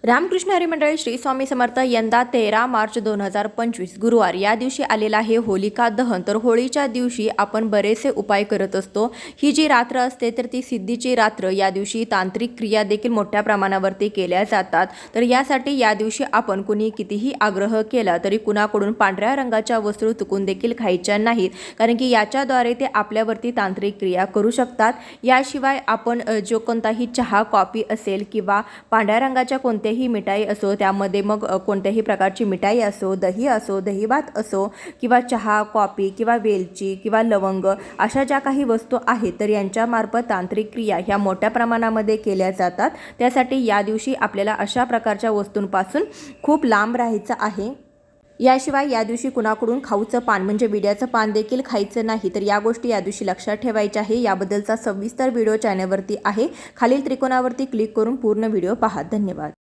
रामकृष्ण हरी मंडळी श्री स्वामी समर्थ यंदा 13 मार्च 2025 गुरुवार या दिवशी आलेला आहे होलिका दहन। तर होळीच्या दिवशी आपण बरेचसे उपाय करत असतो। ही जी रात्र असते तर ती सिद्धीची रात्र। या दिवशी तांत्रिक क्रिया देखील मोठ्या प्रमाणावरती केल्या जातात। तर यासाठी या दिवशी आपण कुणी कितीही आग्रह केला तरी कुणाकडून पांढऱ्या रंगाच्या वस्तू चुकून देखील खायच्या नाहीत, कारण की याच्याद्वारे ते आपल्यावरती तांत्रिक क्रिया करू शकतात। याशिवाय आपण जो कोणताही चहा कॉफी असेल किंवा पांढऱ्या रंगाच्या कोणत्याही मिठाई असो, त्यामध्ये मग कोणत्याही प्रकारची मिठाई असो, दही असो, दहीभात असो किंवा चहा कॉफी किंवा वेलची किंवा लवंग अशा ज्या काही वस्तू आहेत तर यांच्यामार्फत तांत्रिक क्रिया ह्या मोठ्या प्रमाणामध्ये केल्या जातात। त्यासाठी या दिवशी आपल्याला अशा प्रकारच्या वस्तूंपासून खूप लांब राहायचं आहे। याशिवाय या दिवशी कुणाकडून खाऊचं पान म्हणजे विड्याचं पान देखील खायचं नाही। तर या गोष्टी या दिवशी लक्षात ठेवायच्या आहे। याबद्दलचा सविस्तर व्हिडिओ चॅनलवरती आहे, खालील त्रिकोणावरती क्लिक करून पूर्ण व्हिडिओ पहा। धन्यवाद।